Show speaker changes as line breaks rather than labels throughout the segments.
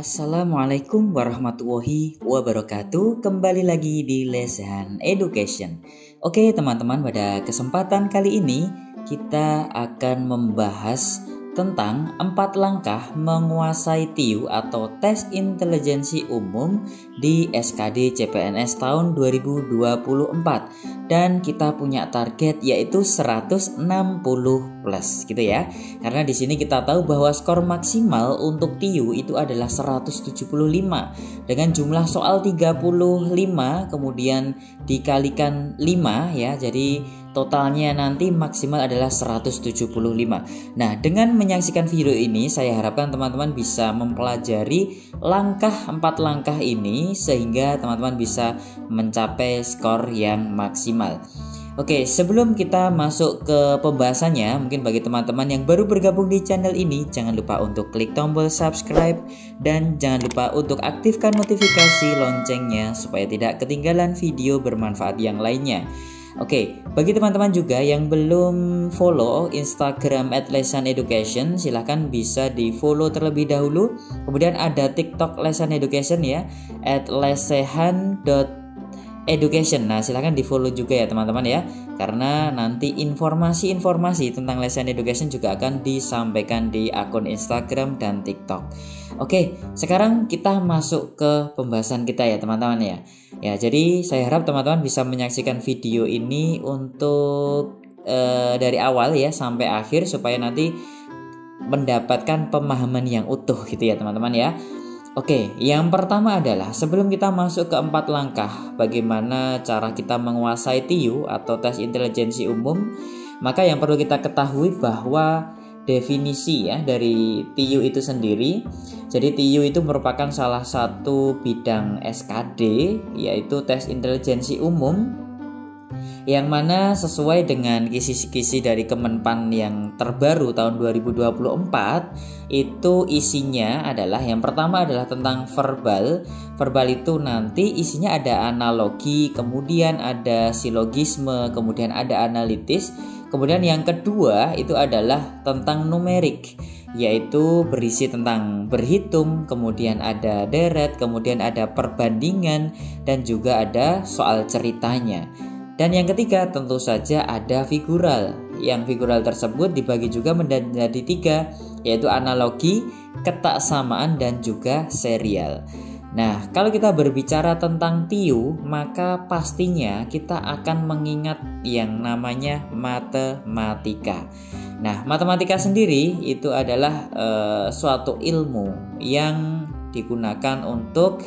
Assalamualaikum warahmatullahi wabarakatuh. Kembali lagi di Lesehan Education. Oke teman-teman, pada kesempatan kali ini kita akan membahas tentang 4 langkah menguasai TIU atau Tes Intelijensi Umum di SKD CPNS tahun 2024. Dan kita punya target yaitu 160 plus gitu ya. Karena di sini kita tahu bahwa skor maksimal untuk TIU itu adalah 175 dengan jumlah soal 35 kemudian dikalikan 5 ya. Jadi totalnya nanti maksimal adalah 175. Nah, dengan menyaksikan video ini saya harapkan teman-teman bisa mempelajari 4 langkah ini sehingga teman-teman bisa mencapai skor yang maksimal. Oke, sebelum kita masuk ke pembahasannya, mungkin bagi teman-teman yang baru bergabung di channel ini, jangan lupa untuk klik tombol subscribe dan jangan lupa untuk aktifkan notifikasi loncengnya supaya tidak ketinggalan video bermanfaat yang lainnya. Oke, bagi teman-teman juga yang belum follow Instagram @lesaneducation, silahkan bisa di follow terlebih dahulu. Kemudian ada TikTok Lesan Education ya, @lesehan.education. Nah, silahkan di follow juga ya teman-teman ya, karena nanti informasi-informasi tentang Lesan Education juga akan disampaikan di akun Instagram dan TikTok. Oke, sekarang kita masuk ke pembahasan kita ya teman-teman ya. Ya, jadi saya harap teman-teman bisa menyaksikan video ini untuk dari awal ya sampai akhir supaya nanti mendapatkan pemahaman yang utuh gitu ya teman-teman ya. Oke, yang pertama adalah sebelum kita masuk ke 4 langkah bagaimana cara kita menguasai TIU atau Tes Intelijensi Umum, maka yang perlu kita ketahui bahwa definisi ya dari TIU itu sendiri. Jadi TIU itu merupakan salah satu bidang SKD yaitu Tes Intelijensi Umum yang mana sesuai dengan kisi-kisi dari Kemenpan yang terbaru tahun 2024 itu isinya adalah yang pertama adalah tentang verbal. Verbal itu nanti isinya ada analogi, kemudian ada silogisme, kemudian ada analitis. Kemudian yang kedua itu adalah tentang numerik, yaitu berisi tentang berhitung, kemudian ada deret, kemudian ada perbandingan, dan juga ada soal ceritanya. Dan yang ketiga tentu saja ada figural. Yang figural tersebut dibagi juga menjadi 3, yaitu analogi, ketaksamaan, dan juga serial. Nah, kalau kita berbicara tentang TIU, maka pastinya kita akan mengingat yang namanya matematika. Nah, matematika sendiri itu adalah suatu ilmu yang digunakan untuk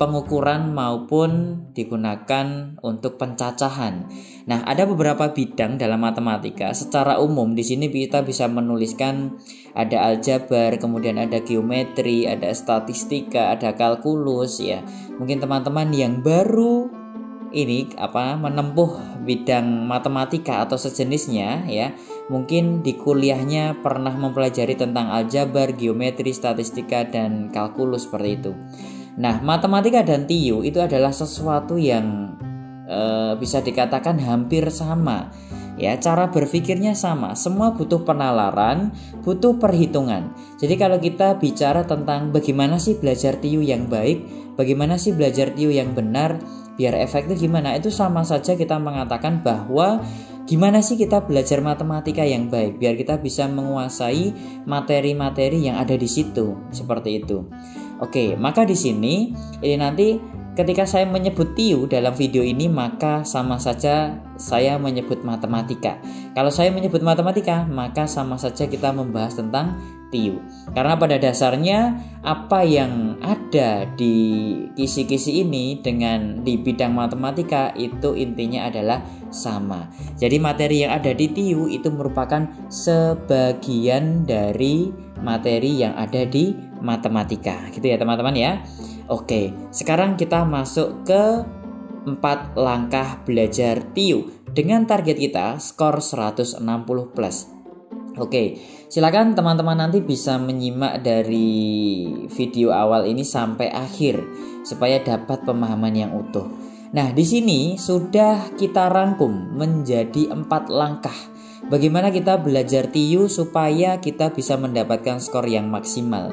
pengukuran maupun digunakan untuk pencacahan. Nah, ada beberapa bidang dalam matematika. Secara umum di sini kita bisa menuliskan ada aljabar, kemudian ada geometri, ada statistika, ada kalkulus ya. Mungkin teman-teman yang baru ini menempuh bidang matematika atau sejenisnya ya, mungkin di kuliahnya pernah mempelajari tentang aljabar, geometri, statistika, dan kalkulus seperti itu. Nah, matematika dan TIU itu adalah sesuatu yang bisa dikatakan hampir sama ya, cara berpikirnya sama, semua butuh penalaran, butuh perhitungan. Jadi kalau kita bicara tentang bagaimana sih belajar TIU yang baik, bagaimana sih belajar TIU yang benar biar efektif gimana, itu sama saja kita mengatakan bahwa gimana sih kita belajar matematika yang baik biar kita bisa menguasai materi-materi yang ada di situ, seperti itu. Oke, maka di sini ini nanti ketika saya menyebut TIU dalam video ini maka sama saja saya menyebut matematika. Kalau saya menyebut matematika maka sama saja kita membahas tentang TIU. Karena pada dasarnya apa yang ada di kisi-kisi ini dengan di bidang matematika itu intinya adalah sama. Jadi materi yang ada di TIU itu merupakan sebagian dari materi yang ada di matematika. Gitu ya teman-teman ya. Oke, sekarang kita masuk ke 4 langkah belajar TIU dengan target kita skor 160 plus. Oke, silakan teman-teman nanti bisa menyimak dari video awal ini sampai akhir supaya dapat pemahaman yang utuh. Nah, di sini sudah kita rangkum menjadi 4 langkah bagaimana kita belajar TIU supaya kita bisa mendapatkan skor yang maksimal.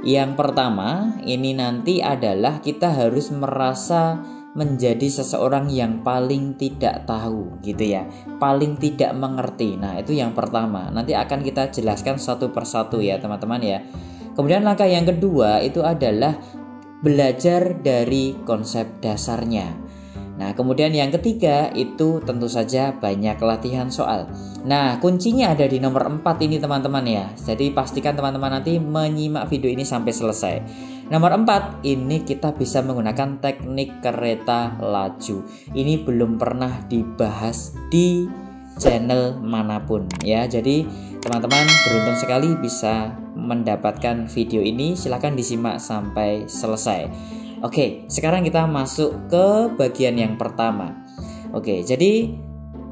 Yang pertama ini nanti adalah kita harus merasa menjadi seseorang yang paling tidak tahu gitu ya, paling tidak mengerti. Nah itu yang pertama, nanti akan kita jelaskan satu persatu ya teman-teman ya. Kemudian langkah yang kedua itu adalah belajar dari konsep dasarnya. Nah kemudian yang ketiga itu tentu saja banyak latihan soal. Nah kuncinya ada di nomor 4 ini teman-teman ya. Jadi pastikan teman-teman nanti menyimak video ini sampai selesai. Nomor 4 ini kita bisa menggunakan teknik kereta laju. Ini belum pernah dibahas di channel manapun ya. Jadi teman-teman beruntung sekali bisa mendapatkan video ini. Silahkan disimak sampai selesai. Oke, sekarang kita masuk ke bagian yang pertama. Oke, jadi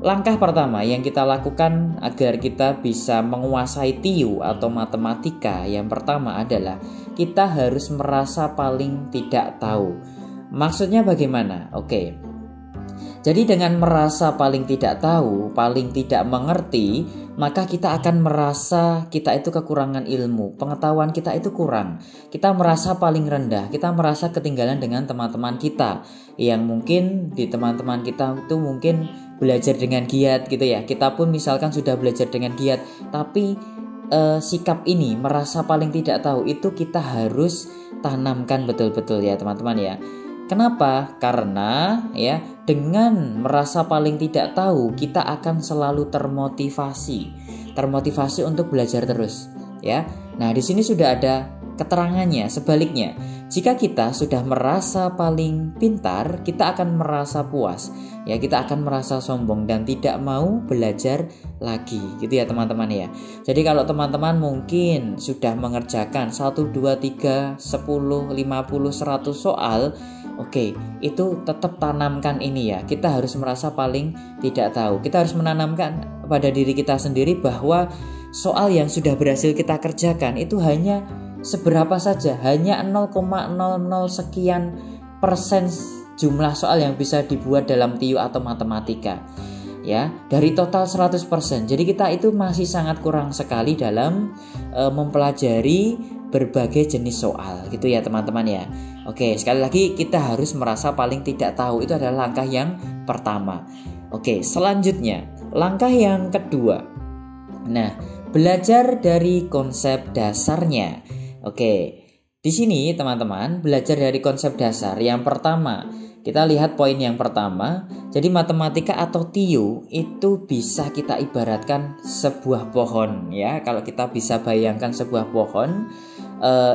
langkah pertama yang kita lakukan agar kita bisa menguasai TIU atau matematika yang pertama adalah kita harus merasa paling tidak tahu. Maksudnya bagaimana? Oke. Jadi dengan merasa paling tidak tahu, paling tidak mengerti, maka kita akan merasa kita itu kekurangan ilmu, pengetahuan kita itu kurang. Kita merasa paling rendah, kita merasa ketinggalan dengan teman-teman kita yang mungkin di teman-teman kita itu mungkin belajar dengan giat gitu ya. Kita pun misalkan sudah belajar dengan giat, tapi sikap ini merasa paling tidak tahu itu kita harus tanamkan betul-betul ya teman-teman ya. Kenapa? Karena ya dengan merasa paling tidak tahu kita akan selalu termotivasi untuk belajar terus ya. Nah di sini sudah ada keterangannya. Sebaliknya, jika kita sudah merasa paling pintar, kita akan merasa puas ya, kita akan merasa sombong dan tidak mau belajar lagi gitu ya teman-teman ya. Jadi kalau teman-teman mungkin sudah mengerjakan 1, 2, 3, 10, 50, 100 soal, oke, itu tetap tanamkan ini ya. Kita harus merasa paling tidak tahu. Kita harus menanamkan pada diri kita sendiri bahwa soal yang sudah berhasil kita kerjakan itu hanya seberapa saja, hanya 0,00 sekian persen jumlah soal yang bisa dibuat dalam TIU atau matematika ya, dari total 100%. Jadi kita itu masih sangat kurang sekali dalam mempelajari berbagai jenis soal gitu ya teman-teman ya. Oke, sekali lagi kita harus merasa paling tidak tahu, itu adalah langkah yang pertama. Oke, selanjutnya langkah yang kedua. Nah, belajar dari konsep dasarnya. Oke, di sini teman-teman belajar dari konsep dasar. Yang pertama, kita lihat poin yang pertama. Jadi matematika atau TIU itu bisa kita ibaratkan sebuah pohon ya. Kalau kita bisa bayangkan sebuah pohon,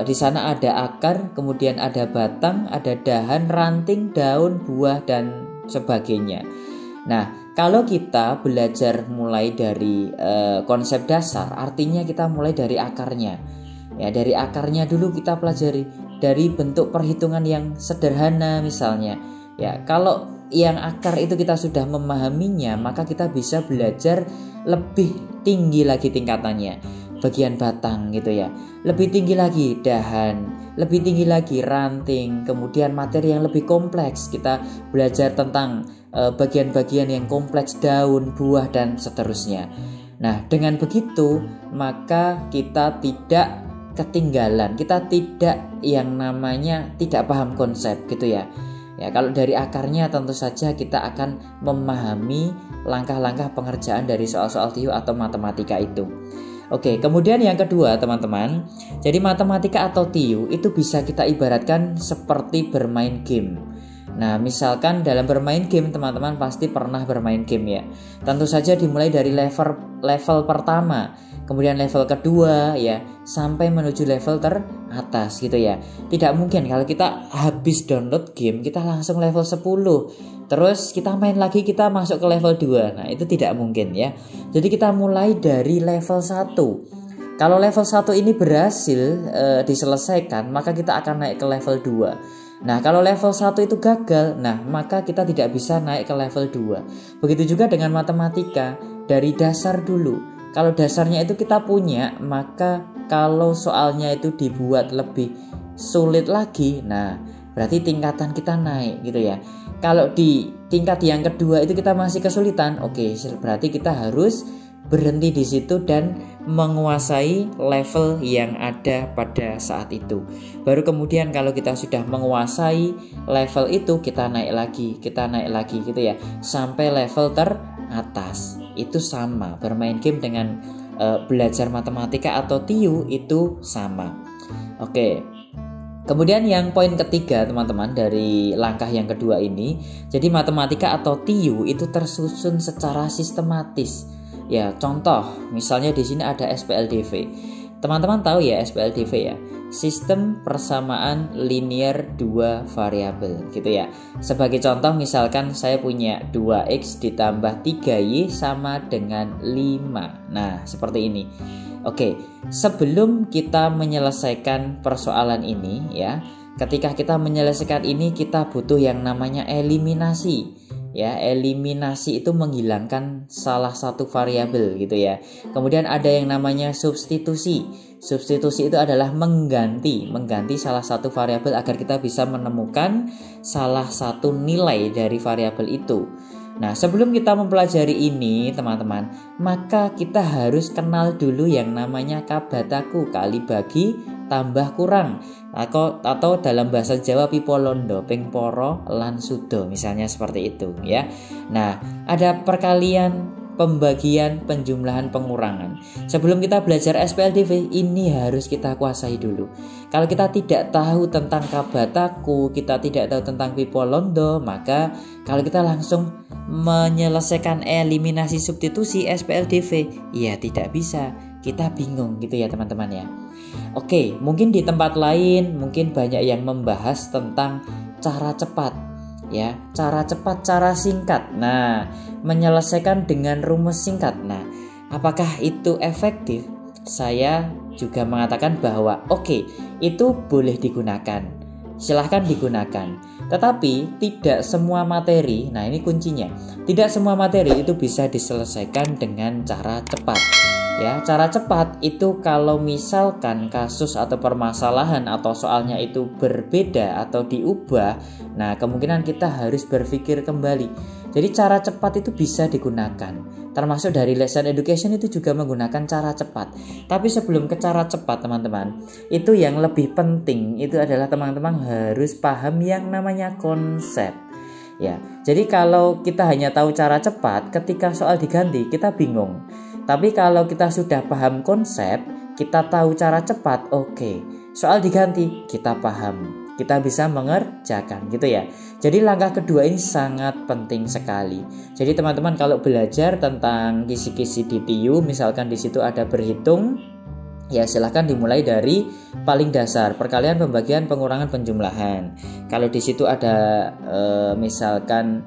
di sana ada akar, kemudian ada batang, ada dahan, ranting, daun, buah dan sebagainya. Nah, kalau kita belajar mulai dari konsep dasar, artinya kita mulai dari akarnya. Ya, dari akarnya dulu kita pelajari, dari bentuk perhitungan yang sederhana misalnya. Ya, kalau yang akar itu kita sudah memahaminya, maka kita bisa belajar lebih tinggi lagi tingkatannya. Bagian batang gitu ya, lebih tinggi lagi dahan, lebih tinggi lagi ranting, kemudian materi yang lebih kompleks. Kita belajar tentang bagian-bagian yang kompleks, daun, buah dan seterusnya. Nah, dengan begitu maka kita tidak ketinggalan, kita tidak yang namanya tidak paham konsep gitu ya. Ya, kalau dari akarnya tentu saja kita akan memahami langkah-langkah pengerjaan dari soal-soal TIU atau matematika itu. Oke, kemudian yang kedua teman-teman, jadi matematika atau TIU itu bisa kita ibaratkan seperti bermain game. Nah, misalkan dalam bermain game teman-teman pasti pernah bermain game ya. Tentu saja dimulai dari level pertama, kemudian level kedua ya, sampai menuju level teratas gitu ya. Tidak mungkin kalau kita habis download game kita langsung level 10. Terus kita main lagi kita masuk ke level 2. Nah, itu tidak mungkin ya. Jadi kita mulai dari level 1. Kalau level 1 ini berhasil diselesaikan, maka kita akan naik ke level 2. Nah, kalau level 1 itu gagal, nah maka kita tidak bisa naik ke level 2. Begitu juga dengan matematika, dari dasar dulu. Kalau dasarnya itu kita punya, maka kalau soalnya itu dibuat lebih sulit lagi, nah berarti tingkatan kita naik gitu ya. Kalau di tingkat yang kedua itu kita masih kesulitan, oke, berarti kita harus berhenti di situ dan menguasai level yang ada pada saat itu. Baru kemudian kalau kita sudah menguasai level itu, kita naik lagi gitu ya, sampai level teratas. Itu sama, bermain game dengan belajar matematika atau TIU itu sama. Oke. Kemudian yang poin ketiga teman-teman dari langkah yang kedua ini, jadi matematika atau TIU itu tersusun secara sistematis. Ya, contoh misalnya di sini ada SPLDV. Teman-teman tahu ya SPLDV ya, sistem persamaan linear dua variabel gitu ya. Sebagai contoh misalkan saya punya 2x ditambah 3y sama dengan 5. Nah, seperti ini. Oke, sebelum kita menyelesaikan persoalan ini ya, ketika kita menyelesaikan ini kita butuh yang namanya eliminasi. Ya, eliminasi itu menghilangkan salah satu variabel gitu ya. Kemudian ada yang namanya substitusi. Substitusi itu adalah mengganti salah satu variabel agar kita bisa menemukan salah satu nilai dari variabel itu. Nah, sebelum kita mempelajari ini teman-teman, maka kita harus kenal dulu yang namanya kabataku, kali bagi tambah kurang, atau dalam bahasa Jawa pipolondo, ping poro lan sudo, misalnya seperti itu ya. Nah, ada perkalian, pembagian, penjumlahan, pengurangan. Sebelum kita belajar SPLDV, ini harus kita kuasai dulu. Kalau kita tidak tahu tentang kabataku, kita tidak tahu tentang pipolondo, maka kalau kita langsung menyelesaikan eliminasi substitusi SPLDV, ya tidak bisa. Kita bingung gitu ya teman-teman ya. Oke, mungkin di tempat lain mungkin banyak yang membahas tentang cara cepat ya, cara cepat, cara singkat. Nah, menyelesaikan dengan rumus singkat. Nah, apakah itu efektif? Saya juga mengatakan bahwa oke, itu boleh digunakan. Silahkan digunakan. Tetapi tidak semua materi, nah ini kuncinya, tidak semua materi itu bisa diselesaikan dengan cara cepat. Ya, cara cepat itu kalau misalkan kasus atau permasalahan atau soalnya itu berbeda atau diubah, nah kemungkinan kita harus berpikir kembali. Jadi cara cepat itu bisa digunakan. Termasuk dari lesson education itu juga menggunakan cara cepat. Tapi sebelum ke cara cepat teman-teman, itu yang lebih penting itu adalah teman-teman harus paham yang namanya konsep. Ya, jadi kalau kita hanya tahu cara cepat, ketika soal diganti kita bingung. Tapi kalau kita sudah paham konsep, kita tahu cara cepat, oke. Soal diganti kita paham, kita bisa mengerjakan gitu ya. Jadi langkah kedua ini sangat penting sekali. Jadi teman-teman kalau belajar tentang kisi-kisi di TIU, misalkan di situ ada berhitung, ya silahkan dimulai dari paling dasar, perkalian, pembagian, pengurangan, penjumlahan. Kalau di situ ada misalkan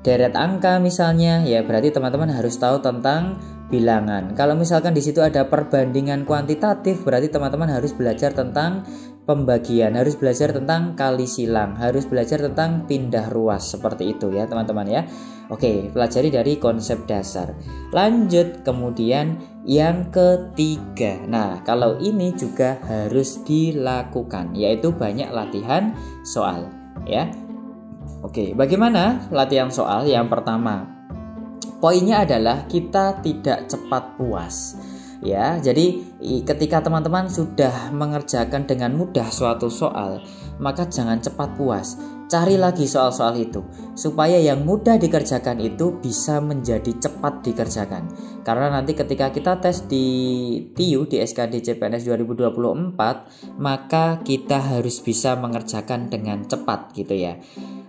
deret angka misalnya, ya berarti teman-teman harus tahu tentang bilangan. Kalau misalkan di situ ada perbandingan kuantitatif, berarti teman-teman harus belajar tentang pembagian, harus belajar tentang kali silang, harus belajar tentang pindah ruas, seperti itu ya teman-teman ya. Oke, pelajari dari konsep dasar. Lanjut kemudian yang ketiga. Nah, kalau ini juga harus dilakukan, yaitu banyak latihan soal ya. Oke, bagaimana latihan soal? Yang pertama, poinnya adalah kita tidak cepat puas. Ya, jadi ketika teman-teman sudah mengerjakan dengan mudah suatu soal, maka jangan cepat puas. Cari lagi soal-soal itu supaya yang mudah dikerjakan itu bisa menjadi cepat dikerjakan. Karena nanti ketika kita tes di TIU di SKD CPNS 2024, maka kita harus bisa mengerjakan dengan cepat gitu ya.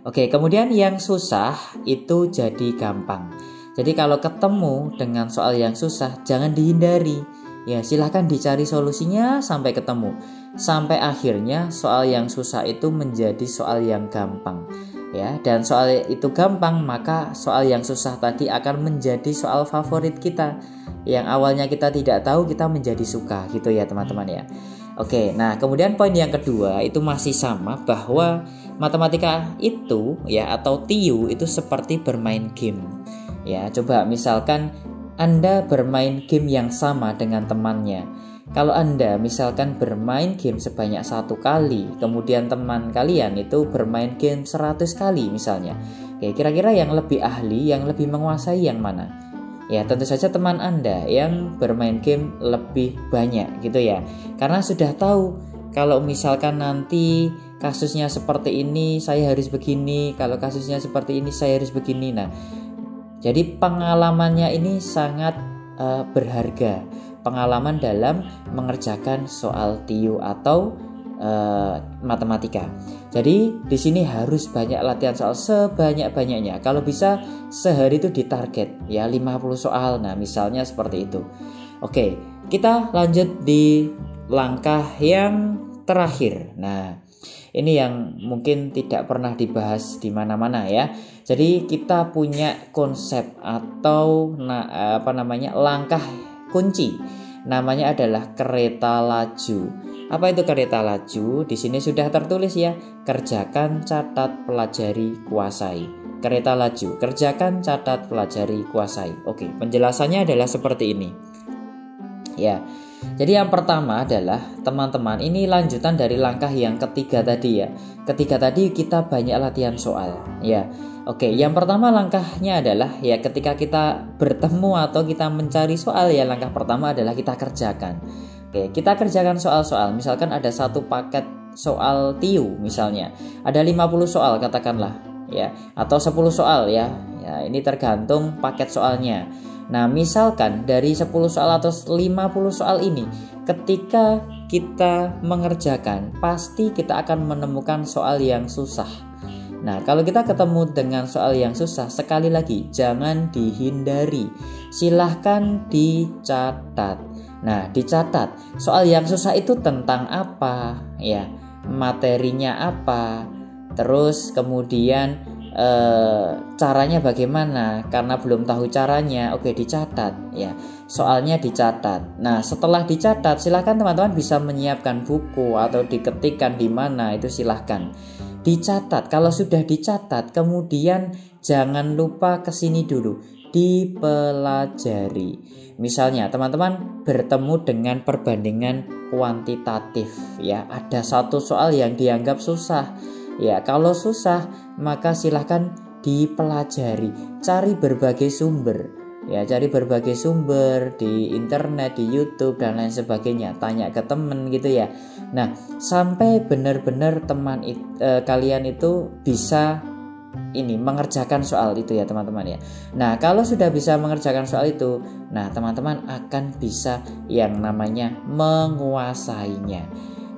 Oke, kemudian yang susah itu jadi gampang. Jadi kalau ketemu dengan soal yang susah, jangan dihindari. Ya, silahkan dicari solusinya sampai ketemu. Sampai akhirnya soal yang susah itu menjadi soal yang gampang. Ya, dan soal itu gampang, maka soal yang susah tadi akan menjadi soal favorit kita. Yang awalnya kita tidak tahu, kita menjadi suka gitu ya teman-teman ya. Oke, nah kemudian poin yang kedua itu masih sama, bahwa matematika itu ya atau TIU itu seperti bermain game. Ya, coba misalkan Anda bermain game yang sama dengan temannya. Kalau Anda misalkan bermain game sebanyak 1 kali, kemudian teman kalian itu bermain game 100 kali misalnya. Oke, kira-kira yang lebih ahli, yang lebih menguasai yang mana? Ya tentu saja teman Anda yang bermain game lebih banyak gitu ya. Karena sudah tahu kalau misalkan nanti kasusnya seperti ini saya harus begini, kalau kasusnya seperti ini saya harus begini. Nah, jadi pengalamannya ini sangat berharga. Pengalaman dalam mengerjakan soal TIU atau matematika. Jadi di sini harus banyak latihan soal sebanyak-banyaknya. Kalau bisa sehari itu ditarget ya 50 soal. Nah, misalnya seperti itu. Oke, kita lanjut di langkah yang terakhir. Nah, ini yang mungkin tidak pernah dibahas di mana-mana ya. Jadi kita punya konsep atau langkah kunci. Namanya adalah kereta laju. Apa itu kereta laju? Di sini sudah tertulis ya. Kerjakan, catat, pelajari, kuasai. Kereta laju, kerjakan, catat, pelajari, kuasai. Oke, penjelasannya adalah seperti ini. Ya. Jadi yang pertama adalah teman-teman, ini lanjutan dari langkah yang ketiga tadi ya. Ketiga tadi kita banyak latihan soal ya. Oke, yang pertama langkahnya adalah ya ketika kita bertemu atau kita mencari soal ya, langkah pertama adalah kita kerjakan. Oke, kita kerjakan soal-soal. Misalkan ada satu paket soal TIU misalnya. Ada 50 soal katakanlah ya, atau 10 soal ya. Ya, ini tergantung paket soalnya. Nah, misalkan dari 10 soal atau 50 soal ini, ketika kita mengerjakan, pasti kita akan menemukan soal yang susah. Nah, kalau kita ketemu dengan soal yang susah, sekali lagi jangan dihindari. Silahkan dicatat. Nah, dicatat soal yang susah itu tentang apa ya, materinya apa, terus kemudian caranya bagaimana. Karena belum tahu caranya, oke dicatat ya, soalnya dicatat. Nah, setelah dicatat silahkan teman-teman bisa menyiapkan buku atau diketikkan di mana, itu silahkan dicatat. Kalau sudah dicatat, kemudian jangan lupa kesini dulu, dipelajari. Misalnya teman-teman bertemu dengan perbandingan kuantitatif ya, ada satu soal yang dianggap susah ya. Kalau susah maka silahkan dipelajari, cari berbagai sumber ya, cari berbagai sumber di internet, di YouTube dan lain sebagainya, tanya ke temen gitu ya. Nah, sampai benar-benar kalian itu bisa mengerjakan soal itu ya teman-teman ya. Nah, kalau sudah bisa mengerjakan soal itu, nah teman-teman akan bisa yang namanya menguasainya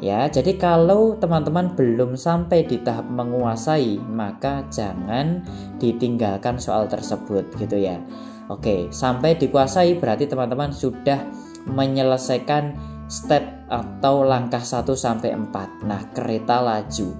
ya. Jadi kalau teman-teman belum sampai di tahap menguasai, maka jangan ditinggalkan soal tersebut gitu ya. Oke, sampai dikuasai berarti teman-teman sudah menyelesaikan step atau langkah 1 sampai 4. Nah, kereta laju.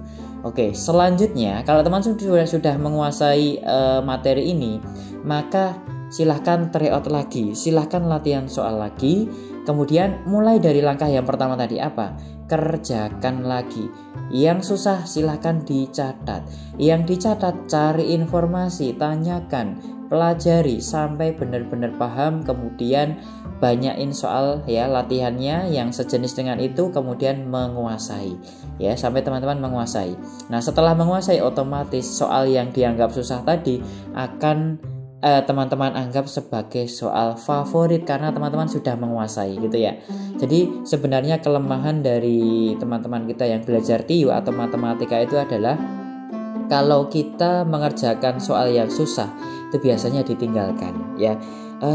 Oke, selanjutnya kalau teman-teman sudah menguasai materi ini, maka silahkan try out lagi, silahkan latihan soal lagi. Kemudian mulai dari langkah yang pertama tadi apa? Kerjakan lagi. Yang susah silahkan dicatat. Yang dicatat cari informasi, tanyakan, pelajari sampai benar-benar paham. Kemudian banyakin soal ya, latihannya yang sejenis dengan itu, kemudian menguasai ya, sampai teman-teman menguasai. Nah, setelah menguasai, otomatis soal yang dianggap susah tadi akan teman-teman anggap sebagai soal favorit karena teman-teman sudah menguasai gitu ya. Jadi sebenarnya kelemahan dari teman-teman kita yang belajar TIU atau matematika itu adalah kalau kita mengerjakan soal yang susah itu biasanya ditinggalkan ya.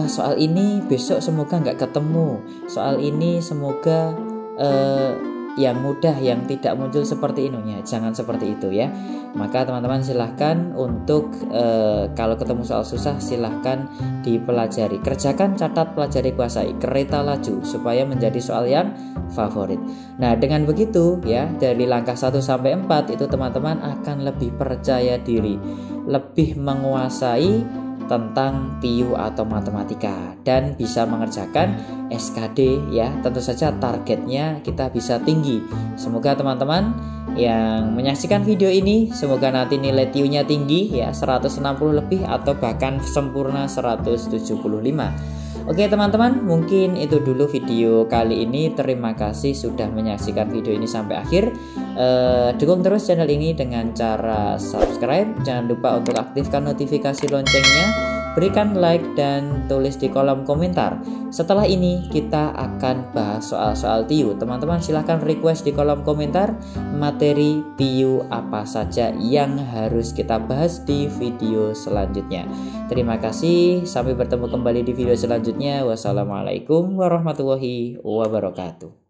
Soal ini besok semoga nggak ketemu, soal ini semoga yang mudah, yang tidak muncul seperti inunya. Jangan seperti itu ya. Maka teman-teman silahkan untuk kalau ketemu soal susah silahkan dipelajari. Kerjakan, catat, pelajari, kuasai. Kereta laju supaya menjadi soal yang favorit. Nah, dengan begitu ya, dari langkah 1 sampai 4 itu teman-teman akan lebih percaya diri, lebih menguasai tentang TIU atau matematika dan bisa mengerjakan SKD ya. Tentu saja targetnya kita bisa tinggi. Semoga teman-teman yang menyaksikan video ini semoga nanti nilai TIU-nya tinggi ya, 160 lebih atau bahkan sempurna 175. Oke teman-teman, mungkin itu dulu video kali ini. Terima kasih sudah menyaksikan video ini sampai akhir. Dukung terus channel ini dengan cara subscribe. Jangan lupa untuk aktifkan notifikasi loncengnya berikan like dan tulis di kolom komentar. Setelah ini kita akan bahas soal-soal TIU. Teman-teman silahkan request di kolom komentar materi TIU apa saja yang harus kita bahas di video selanjutnya. Terima kasih, sampai bertemu kembali di video selanjutnya. Wassalamualaikum warahmatullahi wabarakatuh.